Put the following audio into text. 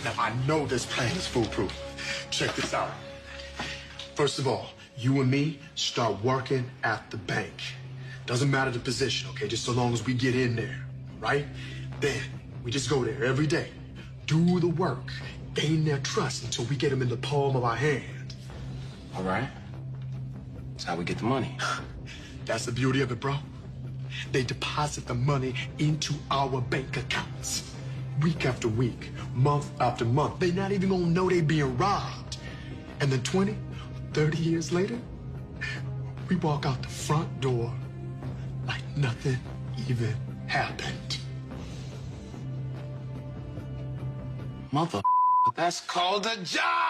Now, I know this plan is foolproof. Check this out. First of all, you and me start working at the bank. Doesn't matter the position, okay? Just so long as we get in there, right? Then we just go there every day, do the work, gain their trust until we get them in the palm of our hand. All right. That's how we get the money. That's the beauty of it, bro. They deposit the money into our bank accounts. Week after week, month after month. They not even gonna know they being robbed. And then 20, 30 years later, we walk out the front door like nothing even happened. Mother, that's called a job!